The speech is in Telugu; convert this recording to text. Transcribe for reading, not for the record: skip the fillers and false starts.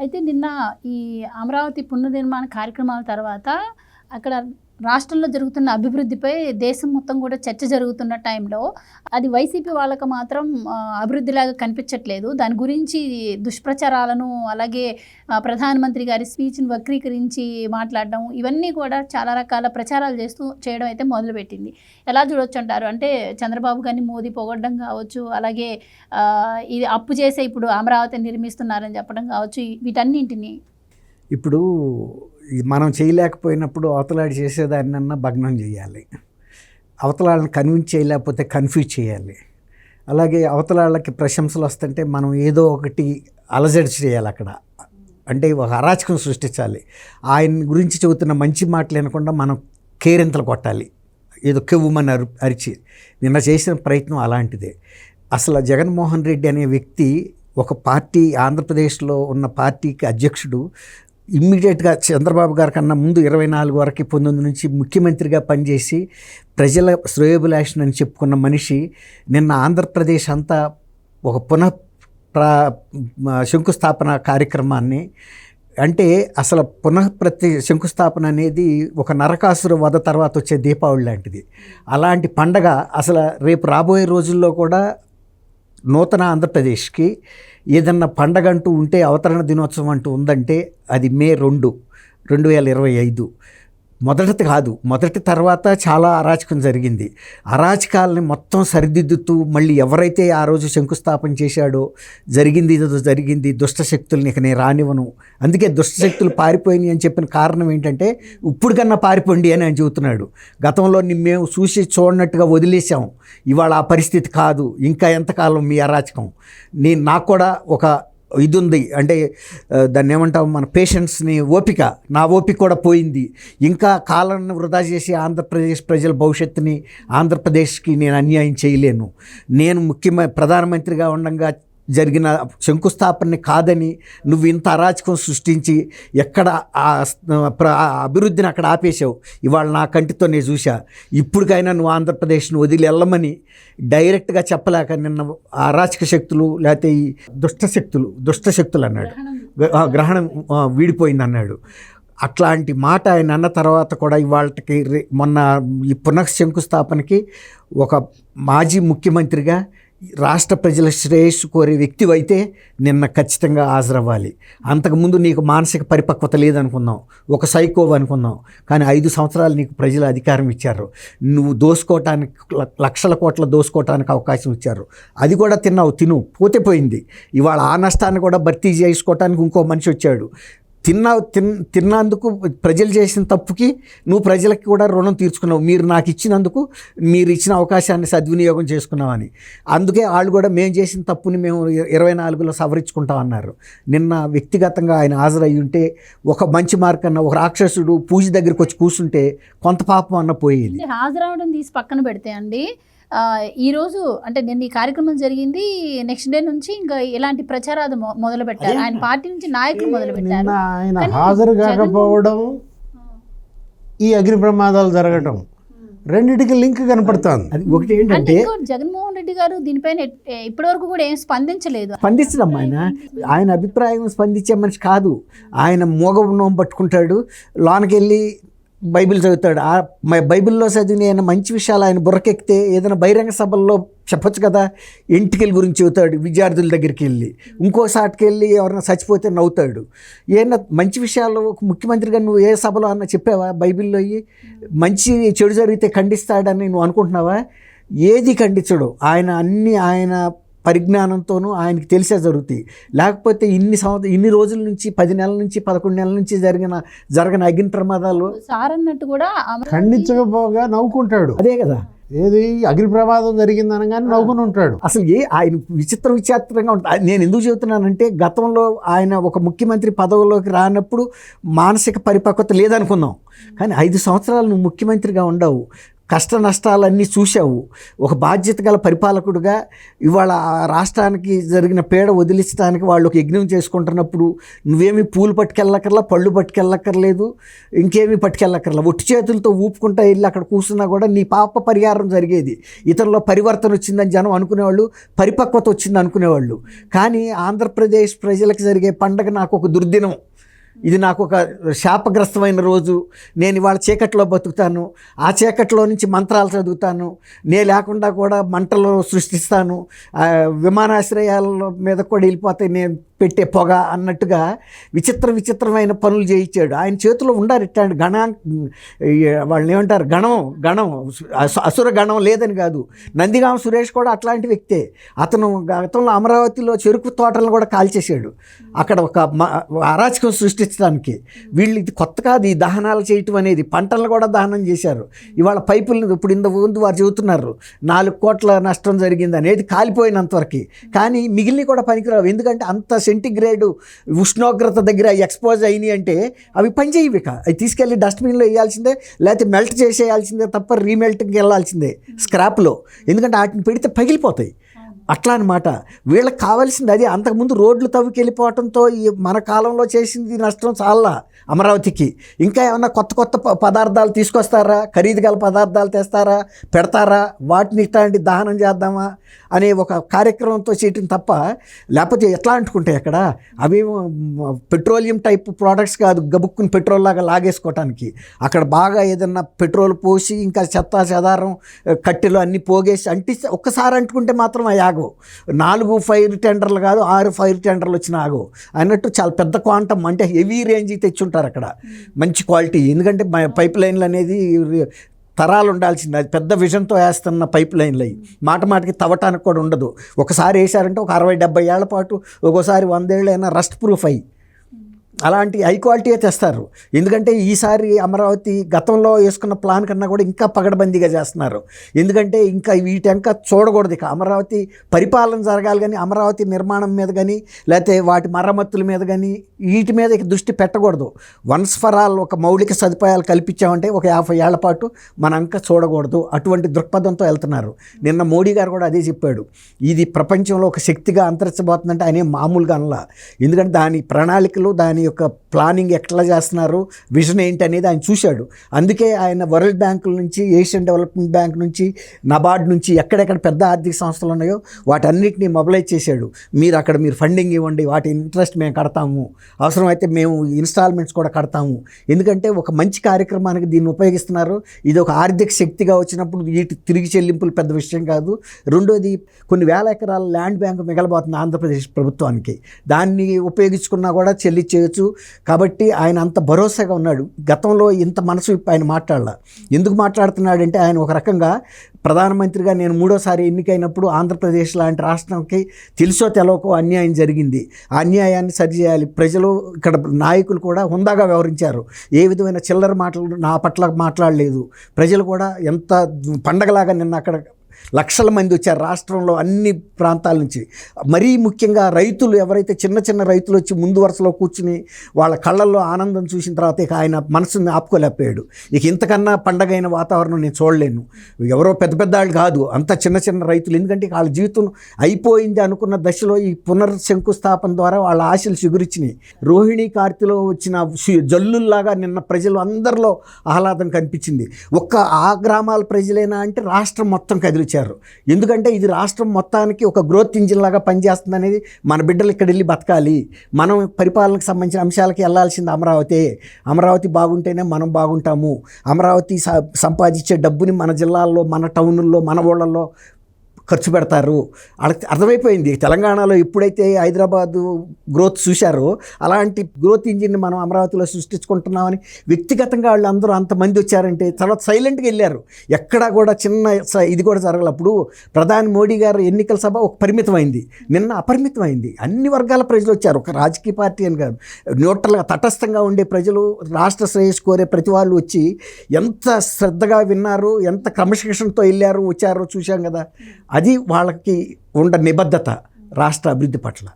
అయితే నిన్న ఈ అమరావతి పునర్నిర్మాణ కార్యక్రమాల తర్వాత అక్కడ రాష్ట్రంలో జరుగుతున్న అభివృద్ధిపై దేశం మొత్తం కూడా చర్చ జరుగుతున్న టైంలో అది వైసీపీ వాళ్ళకు మాత్రం అభివృద్ధిలాగా కనిపించట్లేదు. దాని గురించి దుష్ప్రచారాలను అలాగే ప్రధానమంత్రి గారి స్పీచ్ను వక్రీకరించి మాట్లాడడం ఇవన్నీ కూడా చాలా రకాల ప్రచారాలు చేయడం అయితే మొదలుపెట్టింది. ఎలా చూడొచ్చు అంటారు? అంటే చంద్రబాబు గారిని మోదీ పొగడడం కావచ్చు, అలాగే ఇది అప్పు చేసే ఇప్పుడు అమరావతి నిర్మిస్తున్నారని చెప్పడం కావచ్చు, వీటన్నింటినీ ఇప్పుడు మనం చేయలేకపోయినప్పుడు అవతలాడి చేసేదాన్నన్నా భగ్నం చేయాలి, అవతలాళ్ళని కన్విన్స్ చేయలేకపోతే కన్ఫ్యూజ్ చేయాలి, అలాగే అవతలాళ్ళకి ప్రశంసలు వస్తుంటే మనం ఏదో ఒకటి అలజడి చేయాలి అక్కడ, అంటే ఒక అరాచకం సృష్టించాలి. ఆయన గురించి చెబుతున్న మంచి మాటలు వినకుండా మనం కేరింతలు కొట్టాలి, ఏదో కెవ్వుమని అరిచి. నిన్న చేసిన ప్రయత్నం అలాంటిదే. అసలు జగన్మోహన్ రెడ్డి అనే వ్యక్తి ఒక పార్టీ, ఆంధ్రప్రదేశ్లో ఉన్న పార్టీకి అధ్యక్షుడు, ఇమ్మీడియట్గా చంద్రబాబు గారి కన్నా ముందు 24 వరకు 19 నుంచి ముఖ్యమంత్రిగా పనిచేసి ప్రజల శ్రేయోభిలాషణ అని చెప్పుకున్న మనిషి నిన్న ఆంధ్రప్రదేశ్ అంతా ఒక శంకుస్థాపన కార్యక్రమాన్ని, అంటే అసలు శంకుస్థాపన అనేది ఒక నరకాసుర వధ తర్వాత వచ్చే దీపావళి లాంటిది. అలాంటి పండగ అసలు రేపు రాబోయే రోజుల్లో కూడా నూతన ఆంధ్రప్రదేశ్కి ఏదన్నా పండగ అంటూ ఉంటే, అవతరణ దినోత్సవం అంటూ ఉందంటే అది మే 2, 2025. మొదటిది కాదు, మొదటి తర్వాత చాలా అరాచకం జరిగింది. అరాచకాలని మొత్తం సరిదిద్దుతూ మళ్ళీ ఎవరైతే ఆ రోజు శంకుస్థాపన చేశాడో జరిగింది దుష్టశక్తుల్ని ఇక నేను రానివ్వను, అందుకే దుష్టశక్తులు పారిపోయినాయి అని చెప్పిన కారణం ఏంటంటే ఇప్పుడు కన్నా పారిపోండి అని ఆయన చెబుతున్నాడు. గతంలో మేము చూడనట్టుగా వదిలేసాం, ఇవాళ ఆ పరిస్థితి కాదు, ఇంకా ఎంతకాలం మీ అరాచకం. నాకు కూడా ఒక ఇది ఉంది, అంటే దాన్ని ఏమంటాం, మన పేషెంట్స్ని ఓపిక, నా ఓపిక కూడా పోయింది, ఇంకా కాలాన్ని వృధా చేసి ఆంధ్రప్రదేశ్ ప్రజల భవిష్యత్తుని, ఆంధ్రప్రదేశ్కి నేను అన్యాయం చేయలేను. నేను ప్రధానమంత్రిగా ఉండగా జరిగిన శంకుస్థాపనని కాదని నువ్వు ఇంత అరాచకం సృష్టించి ఎక్కడ అభివృద్ధిని అక్కడ ఆపేశావు. ఇవాళ నా కంటితో నేను చూసా. ఇప్పటికైనా నువ్వు ఆంధ్రప్రదేశ్ను వదిలి వెళ్ళమని డైరెక్ట్గా చెప్పలేక నిన్న అరాచక శక్తులు లేకపోతే ఈ దుష్టశక్తులు అన్నాడు, గ్రహణం వీడిపోయింది అన్నాడు. అట్లాంటి మాట ఆయన అన్న తర్వాత కూడా ఇవాళకి మొన్న ఈ శంకుస్థాపనకి ఒక మాజీ ముఖ్యమంత్రిగా రాష్ట్ర ప్రజల శ్రేయస్సు కోరే వ్యక్తివైతే నిన్న ఖచ్చితంగా హాజరవ్వాలి. అంతకుముందు నీకు మానసిక పరిపక్వత లేదనుకుందాం, ఒక సైకోవ్ అనుకుందాం, కానీ 5 సంవత్సరాలు నీకు ప్రజలు అధికారం ఇచ్చారు. నువ్వు దోసుకోవటానికి, లక్షల కోట్ల దోసుకోవటానికి అవకాశం ఇచ్చారు. అది కూడా తిను పోతే పోయింది. ఇవాళ ఆ నష్టాన్ని కూడా భర్తీ చేసుకోవటానికి ఇంకో మనిషి వచ్చాడు. తిన్నందుకు ప్రజలు చేసిన తప్పుకి నువ్వు ప్రజలకి కూడా రుణం తీర్చుకున్నావు. మీరు నాకు ఇచ్చినందుకు, మీరు ఇచ్చిన అవకాశాన్ని సద్వినియోగం చేసుకున్నామని. అందుకే వాళ్ళు కూడా మేము చేసిన తప్పుని మేము 24లో సవరించుకుంటాం అన్నారు. నిన్న వ్యక్తిగతంగా ఆయన హాజరయ్యి ఉంటే ఒక మంచి మార్కన్నా, ఒక రాక్షసుడు పూజ దగ్గరికి వచ్చి కూర్చుంటే కొంత పాపం అన్న పోయేది. హాజరవడం తీసి పక్కన పెడితే అండి, ఈరోజు అంటే నిన్న ఈ కార్యక్రమం జరిగింది, నెక్స్ట్ డే నుంచి ఇంకా ఇలాంటి ప్రచారాలు మొదలు పెట్టారు. ఆయన పార్టీ నుంచి నాయకులు మొదలు పెట్టారు. ఆయన హాజరు కాకపోవడం, ఈ అగ్ని ప్రమాదాలు జరగడం, రెండింటికి లింక్ కనపడుతుంది. అది ఒకటి ఏంటంటే జగన్మోహన్ రెడ్డి గారు దీనిపైన ఇప్పటివరకు కూడా ఏం స్పందించలేదు. స్పందించడం ఆయన అభిప్రాయం స్పందించే మనిషి కాదు. ఆయన మోగ పట్టుకుంటాడు, లోనకెళ్ళి బైబిల్ చదువుతాడు. ఆ బైబిల్లో చదివిన ఆయన మంచి విషయాలు ఆయన బుర్రకెక్కితే ఏదైనా బహిరంగ సభల్లో చెప్పొచ్చు కదా. ఎంటికల గురించి చెబుతాడు విద్యార్థుల దగ్గరికి వెళ్ళి, ఇంకోసాటికి వెళ్ళి ఎవరైనా చచ్చిపోతే నవ్వుతాడు. ఏమన్నా మంచి విషయాలు ముఖ్యమంత్రిగా నువ్వు ఏ సభలో అన్న చెప్పావా? బైబిల్లో మంచి చెడు జరిగితే ఖండిస్తాడని నువ్వు అనుకుంటున్నావా? ఏది ఖండించడు ఆయన. ఆయన పరిజ్ఞానంతోనూ ఆయనకి తెలిసే జరుగుతాయి. లేకపోతే ఇన్ని రోజుల నుంచి 10 నెలల నుంచి 11 నెలల నుంచి జరగని అగ్ని ప్రమాదాలు సార్ అన్నట్టు కూడా ఖండించకపోగా నవ్వుకుంటాడు. అదే కదా, ఏది అగ్ని ప్రమాదం జరిగింది అనగానే నవ్వుకుని ఉంటాడు. అసలు ఆయన విచిత్రంగా ఉంటుంది. నేను ఎందుకు చెబుతున్నానంటే, గతంలో ఆయన ఒక ముఖ్యమంత్రి పదవిలోకి రానప్పుడు మానసిక పరిపక్వత లేదనుకుందాం, కానీ 5 సంవత్సరాలు నువ్వు ముఖ్యమంత్రిగా ఉండవు. కష్ట నష్టాలన్నీ చూశావు. ఒక బాధ్యత గల పరిపాలకుడుగా ఇవాళ ఆ రాష్ట్రానికి జరిగిన పీడ వదిలించడానికి వాళ్ళు ఒక యజ్ఞం చేసుకుంటున్నప్పుడు నువ్వేమి పూలు పట్టుకెళ్ళక్కర్లా, పళ్ళు పట్టుకెళ్ళక్కర్లేదు, ఇంకేమీ పట్టుకెళ్ళక్కర్లా, ఒట్టి చేతులతో ఊపుకుంటా వెళ్ళి అక్కడ కూర్చున్నా కూడా నీ పాప పరిహారం జరిగేది. ఇతరులో పరివర్తన వచ్చిందని జనం అనుకునేవాళ్ళు, పరిపక్వత వచ్చింది అనుకునేవాళ్ళు. కానీ ఆంధ్రప్రదేశ్ ప్రజలకు జరిగే పండగ నాకు ఒక దుర్దినం, ఇది నాకు ఒక శాపగ్రస్తమైన రోజు, నేను ఇవాళ చీకట్లో బతుకుతాను, ఆ చీకట్లో నుంచి మంత్రాలు చదువుతాను, నే లేకుండా కూడా మంటలు సృష్టిస్తాను, విమానాశ్రయాల మీద కూడా వెళ్ళిపోతాయి నేను పెట్టే పొగ అన్నట్టుగా విచిత్రమైన పనులు చేయించాడు. ఆయన చేతిలో ఉండారు ఇట్లాంటి వాళ్ళని ఏమంటారు, గణం అసుర గణం లేదని కాదు. నందిగామ సురేష్ కూడా అట్లాంటి వ్యక్తే. అతను గతంలో అమరావతిలో చెరుకు తోటలను కూడా కాల్చేశాడు అక్కడ ఒక అరాచకం సృష్టించడానికి. వీళ్ళు ఇది కొత్త కాదు, ఈ దహనాలు చేయటం అనేది. పంటలను కూడా దహనం చేశారు. ఇవాళ పైపులను ఇప్పుడు ముందు వారు చెబుతున్నారు 4 కోట్ల నష్టం జరిగింది అనేది, కాలిపోయినంతవరకు. కానీ మిగిలిన కూడా పనికిరావు, ఎందుకంటే అంత సెంటిగ్రేడ్ ఉష్ణోగ్రత దగ్గర ఎక్స్పోజ్ అయినాయి అంటే అవి పనిచేయవి. అవి తీసుకెళ్ళి డస్ట్బిన్లో వేయాల్సిందే, లేకపోతే మెల్ట్ చేసేయాల్సిందే తప్ప రీమెల్ట్కి వెళ్ళాల్సిందే స్క్రాప్లో, ఎందుకంటే వాటిని పెడితే పగిలిపోతాయి. అట్లా అనమాట. వీళ్ళకి కావాల్సింది అది. అంతకుముందు రోడ్లు తవ్వుకి వెళ్ళిపోవడంతో ఈ మన కాలంలో చేసింది నష్టం చాలా అమరావతికి. ఇంకా ఏమన్నా కొత్త పదార్థాలు తీసుకొస్తారా, ఖరీదు గల పదార్థాలు తెస్తారా, పెడతారా, వాటిని ఇట్లాంటి దహనం చేద్దామా అనే ఒక కార్యక్రమంతో చేయటం తప్ప, లేకపోతే ఎట్లా అంటుకుంటాయి అక్కడ. అవి పెట్రోలియం టైప్ ప్రోడక్ట్స్ కాదు, గబుక్కుని పెట్రోల్ లాగా లాగేసుకోవటానికి. అక్కడ బాగా ఏదన్నా పెట్రోల్ పోసి ఇంకా చెత్త చెదారం కట్టెలు అన్నీ పోగేసి అంటిస్తే ఒక్కసారి అంటుకుంటే మాత్రం అవి ఆగవు. 4 ఫైర్ టెండర్లు కాదు 6 ఫైర్ టెండర్లు వచ్చిన ఆగవు అన్నట్టు. చాలా పెద్ద క్వాంటమ్, అంటే హెవీ రేంజ్ తెచ్చుంటారు అక్కడ, మంచి క్వాలిటీ. ఎందుకంటే పైప్ లైన్లు అనేది తరాలు ఉండాల్సింది, అది పెద్ద విజన్తో వేస్తున్న పైప్ లైన్లు అవి మాటకి తవ్వటానికి కూడా ఉండదు. ఒకసారి వేసారంటే ఒక 60-70 ఏళ్ల పాటు, ఒక్కోసారి 100 ఏళ్ళైనా రస్ట్ ప్రూఫ్ అయ్యి అలాంటి హై క్వాలిటీయే తెస్తారు. ఎందుకంటే ఈసారి అమరావతి గతంలో వేసుకున్న ప్లాన్ కన్నా కూడా ఇంకా పగడబందీగా చేస్తున్నారు. ఎందుకంటే ఇంకా వీటంకా చూడకూడదు. ఇక అమరావతి పరిపాలన జరగాలి, కానీ అమరావతి నిర్మాణం మీద కానీ లేకపోతే వాటి మరమ్మతుల మీద కానీ వీటి మీద ఇక దృష్టి పెట్టకూడదు. వన్స్ ఫర్ ఆల్ ఒక మౌలిక సదుపాయాలు కల్పించామంటే ఒక 50 ఏళ్ల పాటు మన అంక చూడకూడదు. అటువంటి దృక్పథంతో వెళ్తున్నారు. నిన్న మోడీ గారు కూడా అదే చెప్పాడు, ఇది ప్రపంచంలో ఒక శక్తిగా అంతరించబోతుందంటే ఆయన మామూలుగా అనలా. ఎందుకంటే దాని ప్రణాళికలు, దాని యొక్క ప్లానింగ్ ఎట్లా చేస్తున్నారు, విజన్ ఏంటి అనేది ఆయన చూశాడు. అందుకే ఆయన వరల్డ్ బ్యాంకుల నుంచి, ఏషియన్ డెవలప్మెంట్ బ్యాంక్ నుంచి, నబార్డ్ నుంచి ఎక్కడెక్కడ పెద్ద ఆర్థిక సంస్థలు ఉన్నాయో వాటన్నిటిని మొబిలైజ్ చేశాడు. మీరు ఫండింగ్ ఇవ్వండి, వాటి ఇంట్రెస్ట్ మేము కడతాము, అవసరమైతే మేము ఇన్స్టాల్మెంట్స్ కూడా కడతాము. ఎందుకంటే ఒక మంచి కార్యక్రమానికి దీన్ని ఉపయోగిస్తున్నారు. ఇది ఒక ఆర్థిక శక్తిగా వచ్చినప్పుడు వీటి తిరిగి చెల్లింపులు పెద్ద విషయం కాదు. రెండోది, కొన్ని వేల ఎకరాల ల్యాండ్ బ్యాంక్ మిగలబోతుంది ఆంధ్రప్రదేశ్ ప్రభుత్వానికి. దాన్ని ఉపయోగించుకున్నా కూడా చెల్లించేయచ్చు. కాబట్టి ఆయన అంత భరోసాగా ఉన్నాడు. గతంలో ఇంత మనసు ఆయన మాట్లాడాల. ఎందుకు మాట్లాడుతున్నాడంటే, ఆయన ఒక రకంగా ప్రధానమంత్రిగా నేను 3వ సారి ఎన్నికైనప్పుడు ఆంధ్రప్రదేశ్ లాంటి రాష్ట్రానికి తెలుసో తెలవకో అన్యాయం జరిగింది. ఆ అన్యాయాన్ని సరిచేయాలి. ప్రజలు, ఇక్కడ నాయకులు కూడా హుందాగా వ్యవహరించారు. ఏ విధమైన చిల్లర మాటలు నా పట్ల మాట్లాడలేదు. ప్రజలు కూడా ఎంత పండగలాగా నిన్న అక్కడ లక్షల మంది వచ్చారు రాష్ట్రంలో అన్ని ప్రాంతాల నుంచి. మరీ ముఖ్యంగా రైతులు, ఎవరైతే చిన్న రైతులు వచ్చి ముందు వరుసలో కూర్చుని వాళ్ళ కళ్ళల్లో ఆనందం చూసిన తర్వాత ఇక ఆయన మనసుని ఆపుకోలేకపోయాడు. ఇక ఇంతకన్నా పండగైన వాతావరణం నేను చూడలేను. ఎవరో పెద్ద వాళ్ళు కాదు, అంత చిన్న రైతులు. ఎందుకంటే వాళ్ళ జీవితం అయిపోయింది అనుకున్న దశలో ఈ పునర్శంకుస్థాపన ద్వారా వాళ్ళ ఆశలు చిగురిచ్చినాయి. రోహిణి కార్తెలో వచ్చిన జల్లుల్లాగా నిన్న ప్రజలు అందరిలో ఆహ్లాదం కనిపించింది. ఒక్క ఆ గ్రామాల ప్రజలేనా అంటే రాష్ట్రం మొత్తం కదిలించారు. ఎందుకంటే ఇది రాష్ట్రం మొత్తానికి ఒక గ్రోత్ ఇంజిన్ లాగా పనిచేస్తుంది అనేది. మన బిడ్డలు ఇక్కడ వెళ్ళి బతకాలి, మనం పరిపాలనకు సంబంధించిన అంశాలకి వెళ్ళాల్సింది అమరావతి బాగుంటేనే మనం బాగుంటాము. అమరావతి సంపాదించే డబ్బుని మన జిల్లాల్లో, మన టౌన్ల్లో, మన ఊళ్ళల్లో ఖర్చు పెడతారు. వాళ్ళకి అర్థమైపోయింది. తెలంగాణలో ఎప్పుడైతే హైదరాబాదు గ్రోత్ చూశారో అలాంటి గ్రోత్ ఇంజిన్ని మనం అమరావతిలో సృష్టించుకుంటున్నామని వ్యక్తిగతంగా వాళ్ళు అందరూ అంతమంది వచ్చారంటే తర్వాత సైలెంట్గా వెళ్ళారు. ఎక్కడా కూడా చిన్న ఇది కూడా జరగలప్పుడు. ప్రధాని మోడీ గారు ఎన్నికల సభ ఒక పరిమితమైంది, నిన్న అపరిమితమైంది. అన్ని వర్గాల ప్రజలు వచ్చారు, ఒక రాజకీయ పార్టీ అని కాదు. న్యూట్రల్గా తటస్థంగా ఉండే ప్రజలు, రాష్ట్ర శ్రేయస్సు కోరే ప్రతి వాళ్ళు వచ్చి ఎంత శ్రద్ధగా విన్నారు, ఎంత క్రమశిక్షణతో వెళ్ళారు, వచ్చారో చూశాం కదా. అది వాళ్ళకి ఉన్న నిబద్ధత రాష్ట్ర అభివృద్ధి పట్ల.